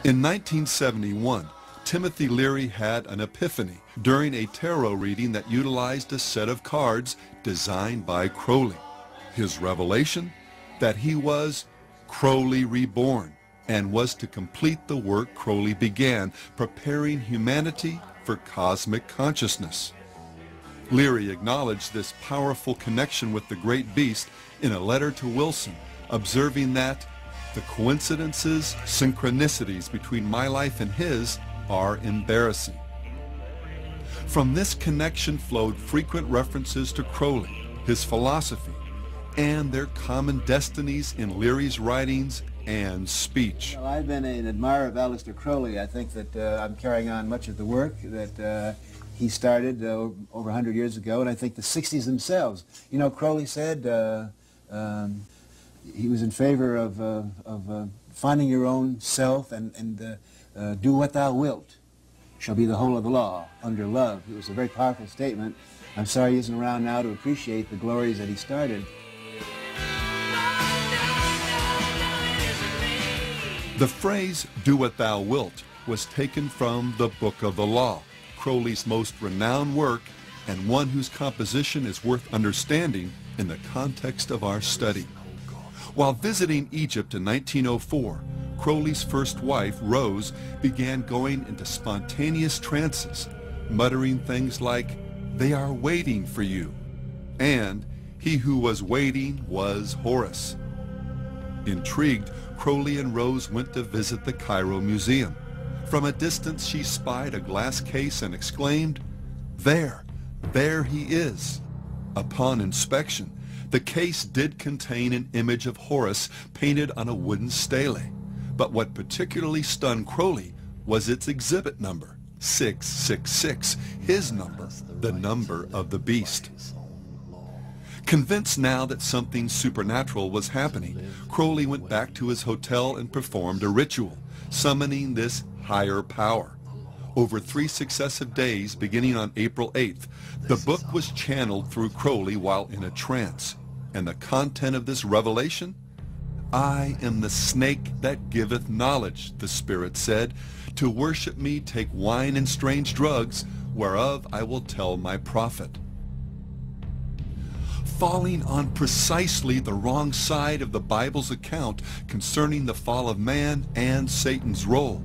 In 1971, Timothy Leary had an epiphany during a tarot reading that utilized a set of cards designed by Crowley. His revelation? That he was Crowley reborn and was to complete the work Crowley began, preparing humanity for cosmic consciousness. Leary acknowledged this powerful connection with the great beast in a letter to Wilson, observing that the coincidences, synchronicities between my life and his are embarrassing. From this connection flowed frequent references to Crowley, his philosophy, and their common destinies in Leary's writings and speech. Well, I've been an admirer of Aleister Crowley. I think that I'm carrying on much of the work that he started over 100 years ago, and I think the 60s themselves. You know, Crowley said he was in favor of finding your own self and do what thou wilt shall be the whole of the law under love. It was a very powerful statement. I'm sorry he isn't around now to appreciate the glories that he started. The phrase, do what thou wilt, was taken from the Book of the Law, Crowley's most renowned work and one whose composition is worth understanding in the context of our study. While visiting Egypt in 1904, Crowley's first wife, Rose, began going into spontaneous trances, muttering things like, "They are waiting for you," and "He who was waiting was Horus." Intrigued, Crowley and Rose went to visit the Cairo Museum. From a distance she spied a glass case and exclaimed, there he is." Upon inspection, the case did contain an image of Horus painted on a wooden stele, but what particularly stunned Crowley was its exhibit number, 666, his number, the number of the beast. Convinced now that something supernatural was happening, Crowley went back to his hotel and performed a ritual, summoning this higher power. Over 3 successive days, beginning on April 8th, the book was channeled through Crowley while in a trance. And the content of this revelation? "I am the snake that giveth knowledge," the Spirit said. "To worship me take wine and strange drugs, whereof I will tell my prophet." Falling on precisely the wrong side of the Bible's account concerning the fall of man and Satan's role,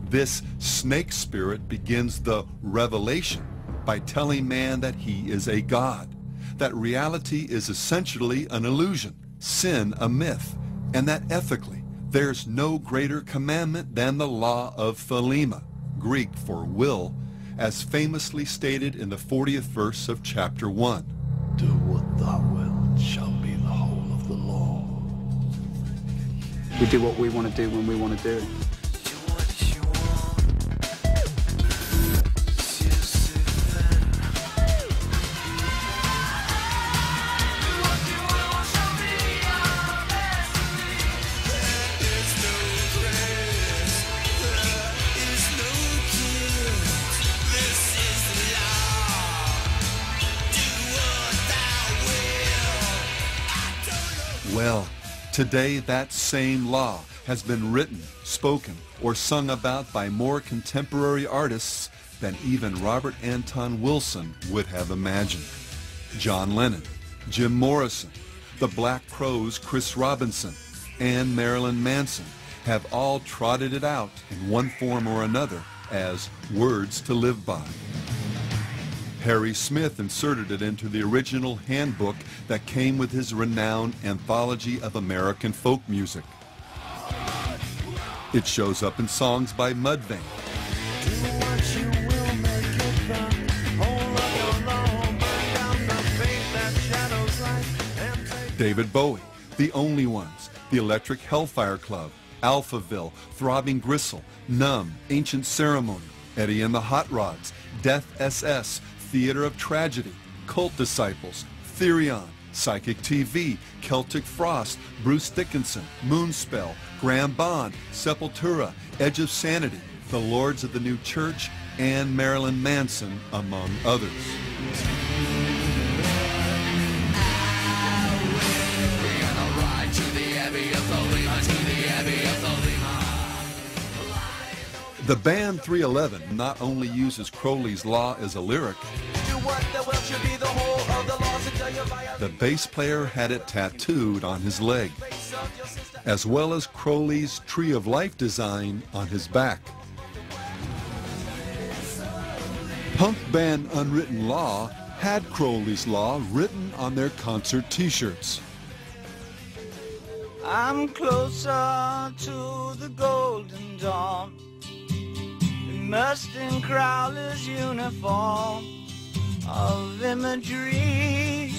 this snake spirit begins the revelation by telling man that he is a god, that reality is essentially an illusion, sin a myth, and that ethically there's no greater commandment than the law of Thelema, Greek for will, as famously stated in the 40th verse of chapter 1. Do what thou wilt shall be the whole of the law. We do what we want to do when we want to do it. Well, today that same law has been written, spoken, or sung about by more contemporary artists than even Robert Anton Wilson would have imagined. John Lennon, Jim Morrison, the Black Crowes' Chris Robinson, and Marilyn Manson have all trotted it out in one form or another as words to live by. Harry Smith inserted it into the original handbook that came with his renowned Anthology of American Folk Music. It shows up in songs by Mudvayne, David Bowie, The Only Ones, The Electric Hellfire Club, Alphaville, Throbbing Gristle, Numb, Ancient Ceremony, Eddie and the Hot Rods, Death SS, Theater of Tragedy, Cult Disciples, Therion, Psychic TV, Celtic Frost, Bruce Dickinson, Moonspell, Graham Bond, Sepultura, Edge of Sanity, The Lords of the New Church, and Marilyn Manson, among others. The band 311 not only uses Crowley's Law as a lyric, the bass player had it tattooed on his leg, as well as Crowley's Tree of Life design on his back. Punk band Unwritten Law had Crowley's Law written on their concert t-shirts. I'm closer to the golden dawn, immersed in Crowley's uniform of imagery.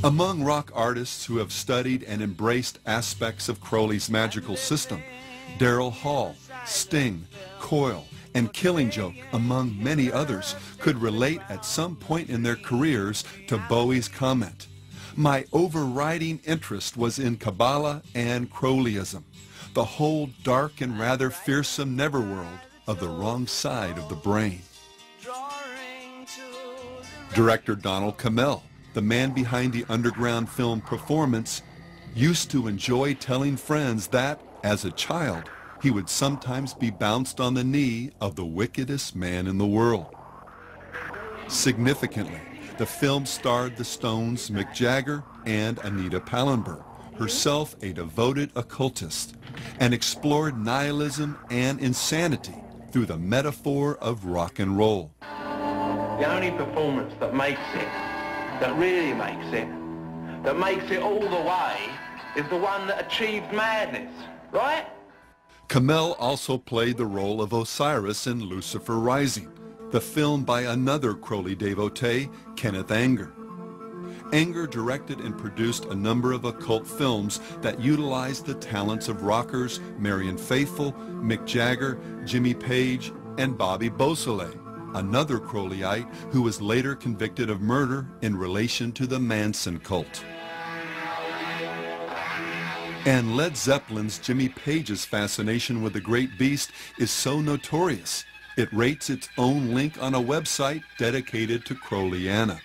Among rock artists who have studied and embraced aspects of Crowley's magical system, Daryl Hall, Sting, Coil, and Killing Joke, among many others, could relate at some point in their careers to Bowie's comment, "My overriding interest was in Kabbalah and Crowleyism, the whole dark and rather fearsome netherworld of the wrong side of the brain." Director Donald Cammell, the man behind the underground film Performance, used to enjoy telling friends that, as a child, he would sometimes be bounced on the knee of the wickedest man in the world. Significantly, the film starred the Stones' Mick Jagger and Anita Pallenberg, herself a devoted occultist, and explored nihilism and insanity through the metaphor of rock and roll. The only performance that makes it, that really makes it, that makes it all the way, is the one that achieved madness, right? Cammell also played the role of Osiris in Lucifer Rising, the film by another Crowley devotee, Kenneth Anger. Anger directed and produced a number of occult films that utilized the talents of rockers Marian Faithfull, Mick Jagger, Jimmy Page, and Bobby Beausoleil, another Crowleyite who was later convicted of murder in relation to the Manson cult. And Led Zeppelin's Jimmy Page's fascination with the great beast is so notorious, it rates its own link on a website dedicated to Crowleyana.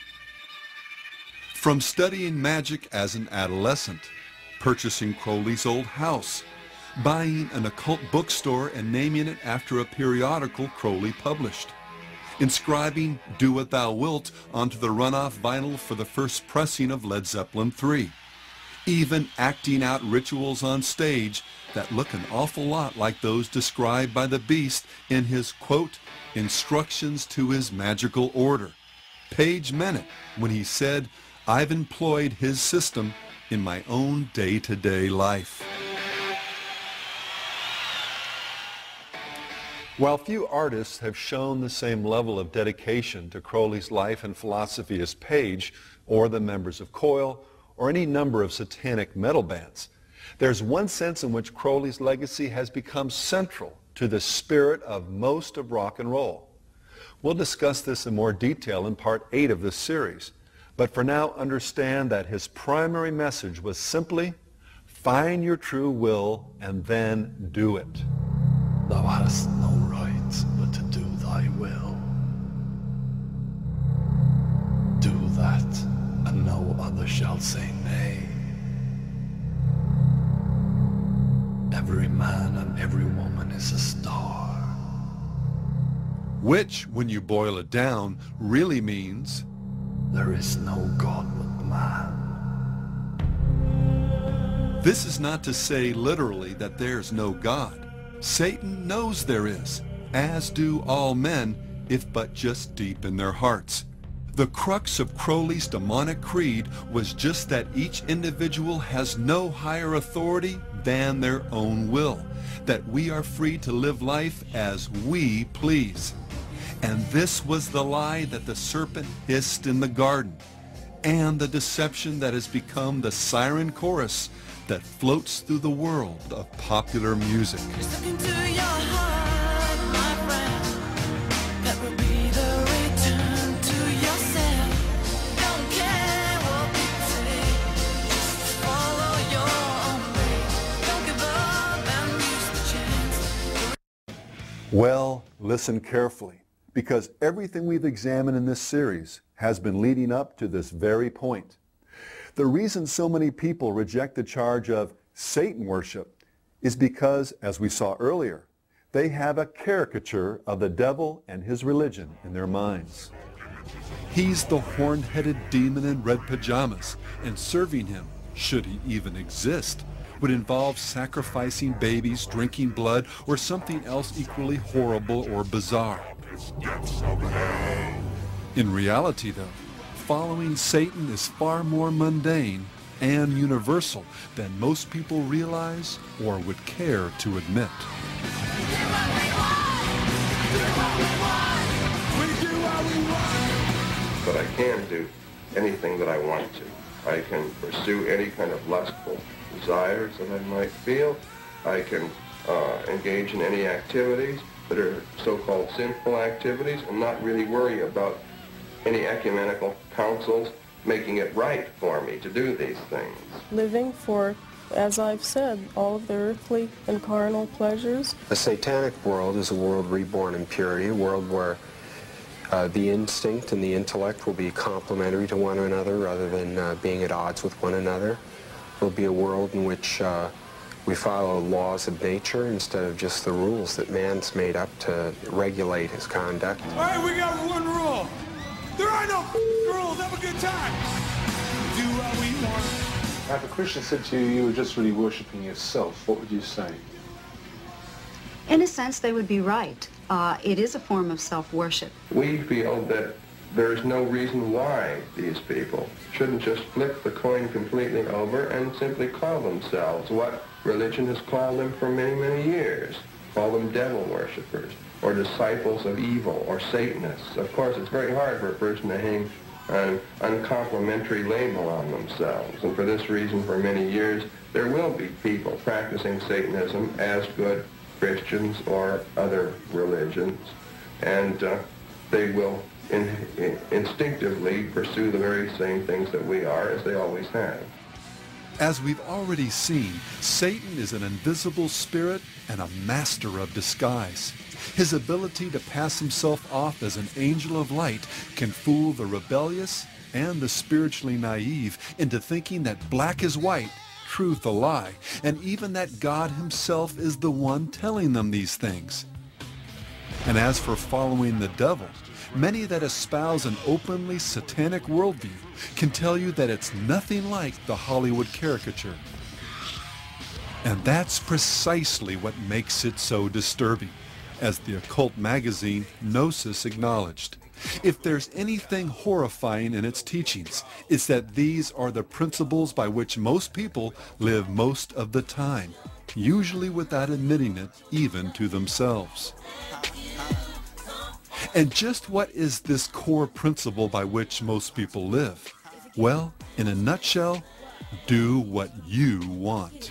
From studying magic as an adolescent, purchasing Crowley's old house, buying an occult bookstore and naming it after a periodical Crowley published, inscribing Do What Thou Wilt onto the runoff vinyl for the first pressing of Led Zeppelin III, even acting out rituals on stage that look an awful lot like those described by the Beast in his, quote, instructions to his magical order. Page meant it when he said, "I've employed his system in my own day-to-day life." While few artists have shown the same level of dedication to Crowley's life and philosophy as Page, or the members of Coil, or any number of satanic metal bands, there's one sense in which Crowley's legacy has become central to the spirit of most of rock and roll. We'll discuss this in more detail in Part 8 of this series, but for now understand that his primary message was simply, find your true will and then do it. Thou hast no right but to do thy will. Do that, and no other shall say nay. Every man and every woman is a star. Which, when you boil it down, really means there is no God but man. This is not to say literally that there's no God. Satan knows there is, as do all men, if but just deep in their hearts. The crux of Crowley's demonic creed was just that each individual has no higher authority than their own will, that we are free to live life as we please. And this was the lie that the serpent hissed in the garden, and the deception that has become the siren chorus that floats through the world of popular music. Well, listen carefully, because everything we've examined in this series has been leading up to this very point. The reason so many people reject the charge of Satan worship is because, as we saw earlier, They have a caricature of the devil and his religion in their minds. He's the horn-headed demon in red pajamas, and serving him, should he even exist, would involve sacrificing babies, drinking blood, or something else equally horrible or bizarre. In reality, though, following Satan is far more mundane and universal than most people realize or would care to admit. But I can do anything that I want to. I can pursue any kind of lustful desires that I might feel. I can engage in any activities that are so-called sinful activities and not really worry about any ecumenical councils making it right for me to do these things. Living for, as I've said, all of the earthly and carnal pleasures. A satanic world is a world reborn in purity, a world where the instinct and the intellect will be complementary to one another rather than being at odds with one another. It will be a world in which we follow laws of nature instead of just the rules that man's made up to regulate his conduct. All right, we got one rule. There are no rules. Have a good time. Do what we want. If a Christian said to you, you were just really worshiping yourself, what would you say? In a sense, they would be right. It is a form of self-worship. We feel that there's no reason why these people shouldn't just flip the coin completely over and simply call themselves what religion has called them for many, many years. Call them devil worshippers, or disciples of evil, or Satanists. Of course, it's very hard for a person to hang an uncomplimentary label on themselves. And for this reason, for many years, there will be people practicing Satanism as good Christians or other religions. And they will instinctively pursue the very same things that we are, as they always have. As we've already seen, Satan is an invisible spirit and a master of disguise. His ability to pass himself off as an angel of light can fool the rebellious and the spiritually naive into thinking that black is white, truth a lie, and even that God himself is the one telling them these things. And as for following the devil, many that espouse an openly satanic worldview can tell you that it's nothing like the Hollywood caricature. And that's precisely what makes it so disturbing, as the occult magazine Gnosis acknowledged. If there's anything horrifying in its teachings, it's that these are the principles by which most people live most of the time, usually without admitting it even to themselves. And just what is this core principle by which most people live? Well, in a nutshell, do what you want.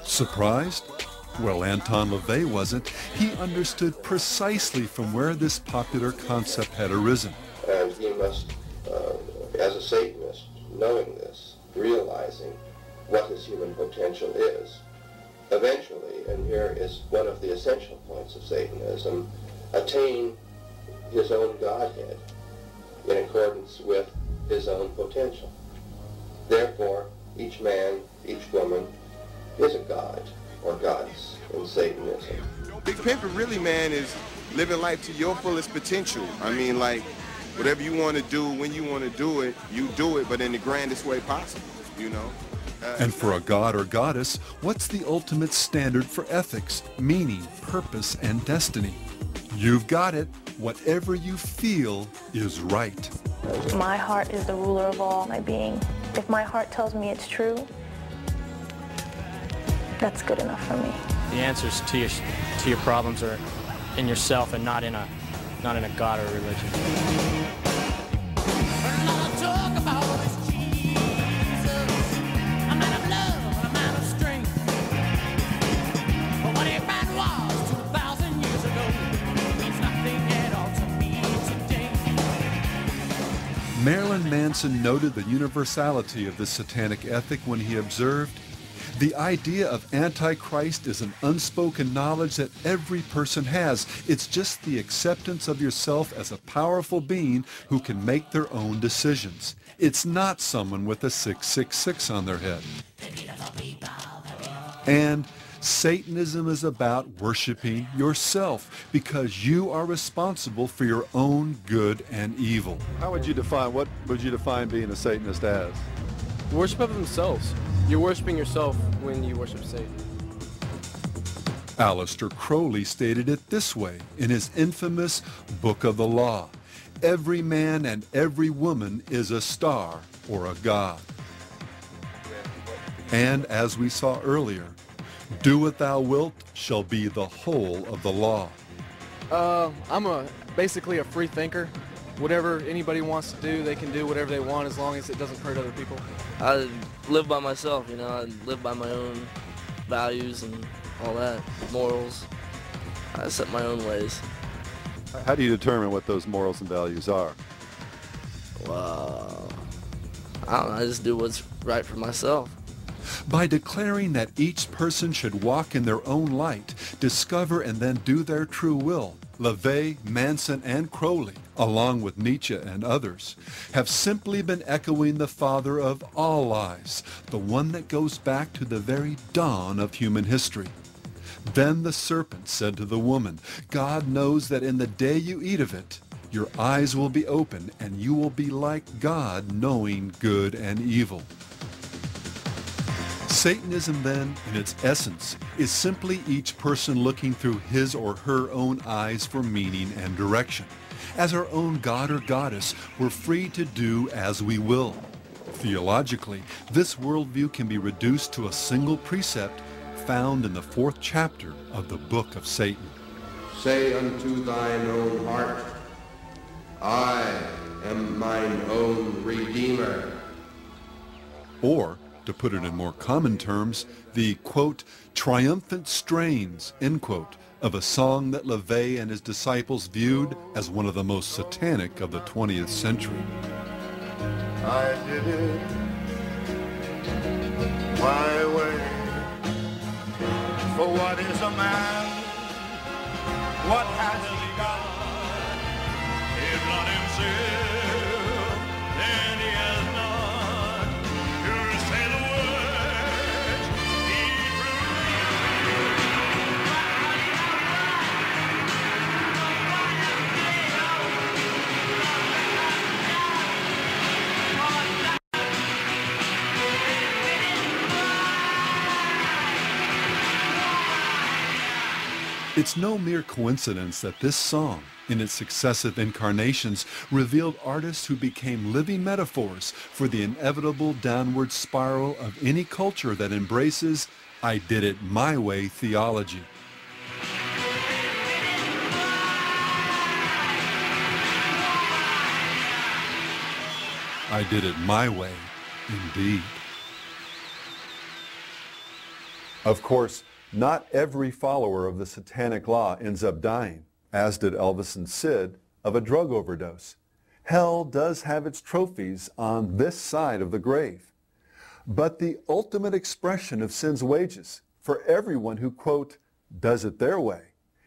Surprised? Well, Anton LaVey wasn't. He understood precisely from where this popular concept had arisen. And he must, as a Satanist, knowing this, realizing what his human potential is, eventually, and here is one of the essential points of Satanism, attain his own Godhead in accordance with his own potential. Therefore, each man, each woman is a god or goddess in Satanism. Big Pimpin' really, man, is living life to your fullest potential. I mean, like, whatever you want to do, when you want to do it, you do it, but in the grandest way possible, you know? And for a god or goddess, what's the ultimate standard for ethics, meaning, purpose, and destiny? You've got it. Whatever you feel is right. My heart is the ruler of all my being. If my heart tells me it's true, that's good enough for me. The answers to your problems are in yourself and not in a god or religion. Marilyn Manson noted the universality of this satanic ethic when he observed, "The idea of Antichrist is an unspoken knowledge that every person has. It's just the acceptance of yourself as a powerful being who can make their own decisions. It's not someone with a 666 on their head." And Satanism is about worshiping yourself because you are responsible for your own good and evil. What would you define being a Satanist as? Worship of themselves. You're worshiping yourself when you worship Satan. Aleister Crowley stated it this way in his infamous Book of the Law: every man and every woman is a star or a god. And as we saw earlier, do what thou wilt shall be the whole of the law. I'm basically a free thinker. Whatever anybody wants to do, they can do whatever they want as long as it doesn't hurt other people. I live by myself, I live by my own values and all that, morals. I set my own ways. How do you determine what those morals and values are? Well, I don't know, I just do what's right for myself. By declaring that each person should walk in their own light, discover and then do their true will, LaVey, Manson, and Crowley, along with Nietzsche and others, have simply been echoing the father of all lies, the one that goes back to the very dawn of human history. Then the serpent said to the woman, God knows that in the day you eat of it, your eyes will be open and you will be like God, knowing good and evil. Satanism, then, in its essence, is simply each person looking through his or her own eyes for meaning and direction. As our own god or goddess, we're free to do as we will. Theologically, this worldview can be reduced to a single precept found in the 4th chapter of the Book of Satan. Say unto thine own heart, I am mine own Redeemer. Or, to put it in more common terms, the, quote, triumphant strains, end quote, of a song that LaVey and his disciples viewed as one of the most satanic of the 20th century. I did it my way. For what is a man? What has he got? If not himself, then he has not. You say the words, he It's no mere coincidence that this song, in its successive incarnations, revealed artists who became living metaphors for the inevitable downward spiral of any culture that embraces I did it my way theology. I did it my way, indeed. Of course, not every follower of the satanic law ends up dying, as did Elvis and Sid, of a drug overdose. Hell does have its trophies on this side of the grave. But the ultimate expression of sin's wages for everyone who, quote, does it their way,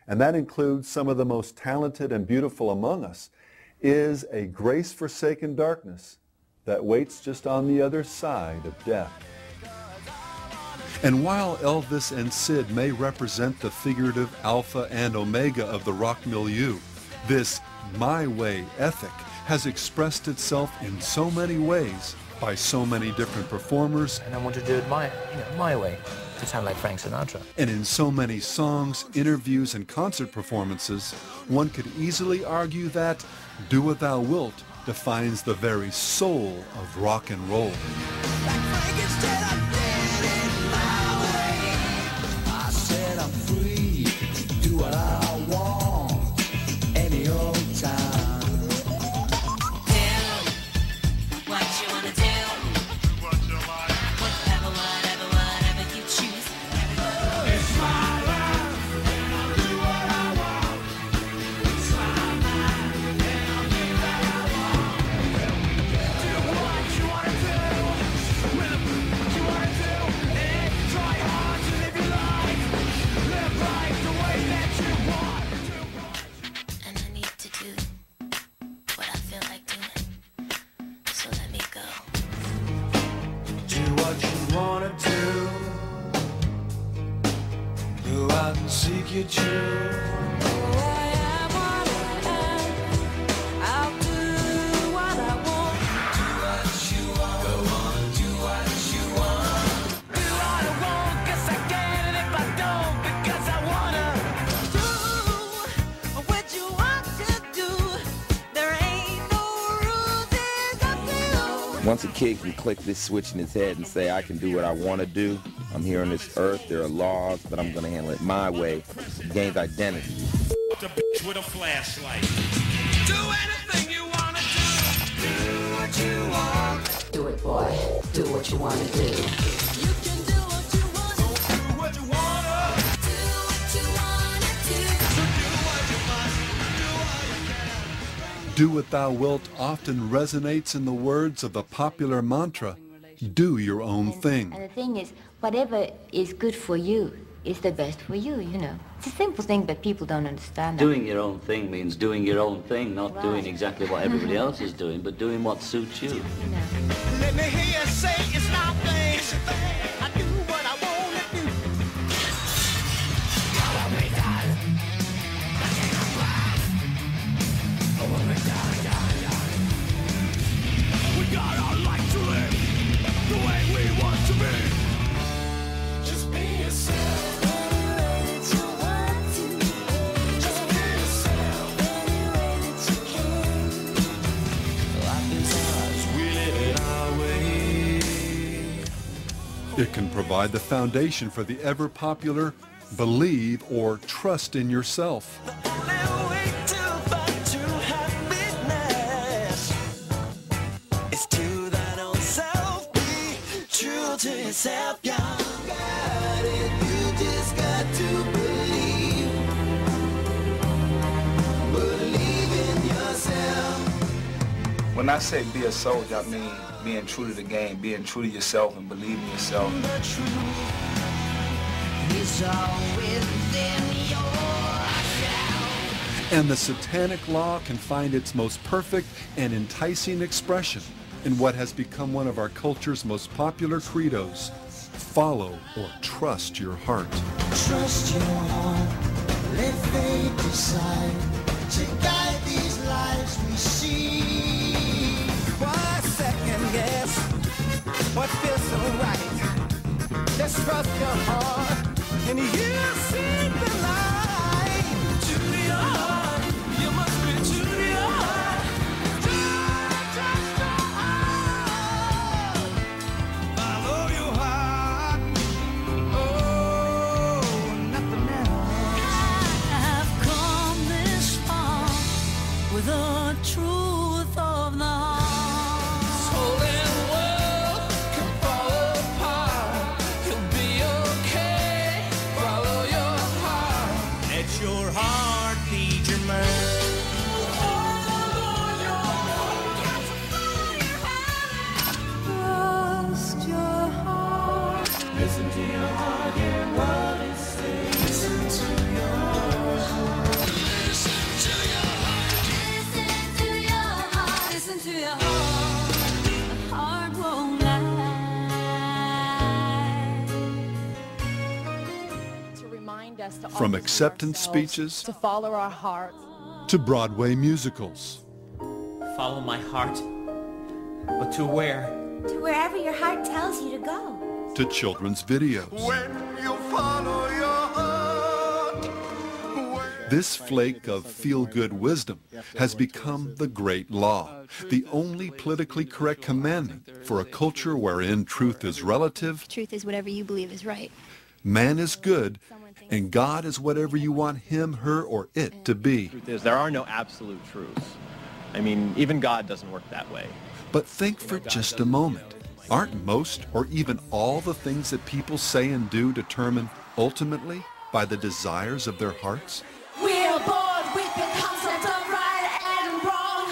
and that includes some of the most talented and beautiful among us, is a grace-forsaken darkness that waits just on the other side of death. And while Elvis and Sid may represent the figurative alpha and omega of the rock milieu, this my way ethic has expressed itself in so many ways by so many different performers. And I want to do it my way, to sound like Frank Sinatra. And in so many songs, interviews, and concert performances, one could easily argue that Do What Thou Wilt defines the very soul of rock and roll. what I want any old time. Do what you wanna do. Whatever you choose. It's my life, and I'll do what I want. It's my mind, and I'll do what I want. Do what you wanna do, what you wanna do, and try hard to live your life. Live life the way that you want. And I need to do what I feel like doing. So let me go. Do what you wanna do, out and seek your truth. Once a kid can click this switch in his head and say, I can do what I want to do, I'm here on this earth, there are laws, but I'm going to handle it my way, it gains identity. The bitch with a flashlight. Do anything you want to do. Do what you want. Do it, boy. Do what you want to do. You can do what you want. Don't do what you want to. Do what you want to do. So do what you must. Do what you can. Do what thou wilt often resonates in the words of the popular mantra, do your own thing. And the thing is, whatever is good for you is the best for you, you know. It's a simple thing, but people don't understand that. Doing your own thing means doing your own thing, not doing exactly what everybody else is doing, but doing what suits you. Let me hear you say it's my thing. It's your thing. I do what I want to do. Follow me, darling. Follow me, darling. We got our life to live the way we want to be. Just be yourself. It can provide the foundation for the ever-popular believe or trust in yourself. It's to that own self, be true to yourself, you got it, you just got to believe in yourself. When I say be a soldier, I mean being true to the game, being true to yourself and believing in yourself. The truth is all within yourself. And the satanic law can find its most perfect and enticing expression in what has become one of our culture's most popular credos, follow or trust your heart. Trust your heart, let fate decide to guide these lives we see. Why second guess what feels so right? Just trust your heart and you'll see the light. To your heart, you must be true to your heart. Trust your heart. Follow your heart. Oh, nothing else. I've come this far with the truth of the heart. Soul and world can fall apart. You'll be okay. Follow your heart. Let your heart lead your man. Trust your heart. Listen to your heart, hear what it says. Listen to your heart. Listen to your heart. Listen to your heart. Listen to your heart. The heart won't lie. To remind us to From always acceptance ourselves, speeches to follow our hearts. to Broadway musicals. Follow my heart, but to where? To wherever your heart tells you to go. To children's videos. When you follow your heart. This flake of feel-good wisdom has become the great law, the only politically correct commandment for a culture wherein truth is relative, Truth is whatever you believe is right. man is good, and God is whatever you want him, her, or it to be. Truth is, there are no absolute truths. I mean, even God doesn't work that way. But think for just a moment. Aren't most or even all the things that people say and do determined ultimately by the desires of their hearts? We're bored with the concept of right and wrong.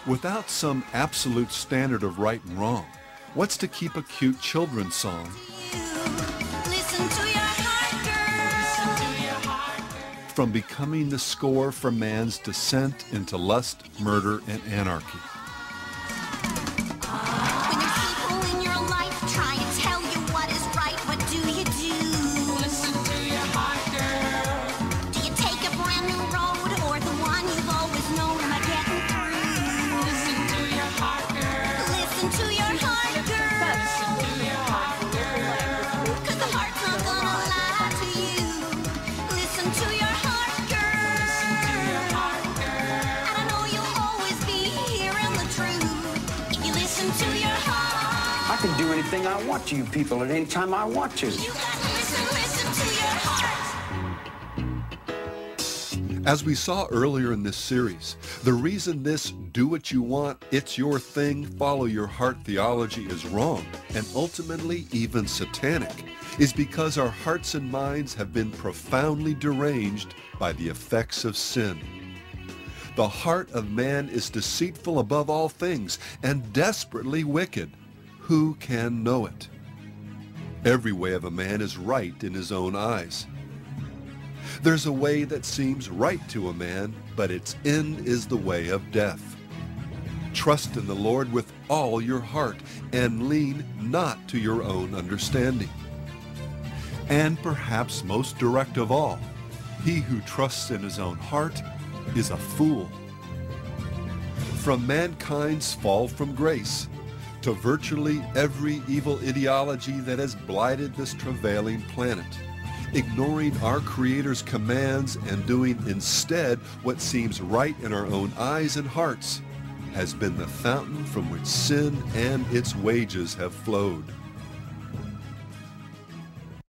Without some absolute standard of right and wrong, what's to keep a cute children's song Listen to your heart, girl. Listen to your heart. from becoming the score for man's descent into lust, murder, and anarchy? When the people in your life try to tell you what is right, what do you do? Listen to your can do anything I want to you people at any time I want to. As we saw earlier in this series, the reason this do what you want, it's your thing, follow your heart theology is wrong, and ultimately even satanic, is because our hearts and minds have been profoundly deranged by the effects of sin. The heart of man is deceitful above all things and desperately wicked. Who can know it? Every way of a man is right in his own eyes. There's a way that seems right to a man, but its end is the way of death. Trust in the Lord with all your heart and lean not to your own understanding. And perhaps most direct of all, he who trusts in his own heart is a fool. From mankind's fall from grace to virtually every evil ideology that has blighted this travailing planet, ignoring our Creator's commands and doing instead what seems right in our own eyes and hearts, has been the fountain from which sin and its wages have flowed.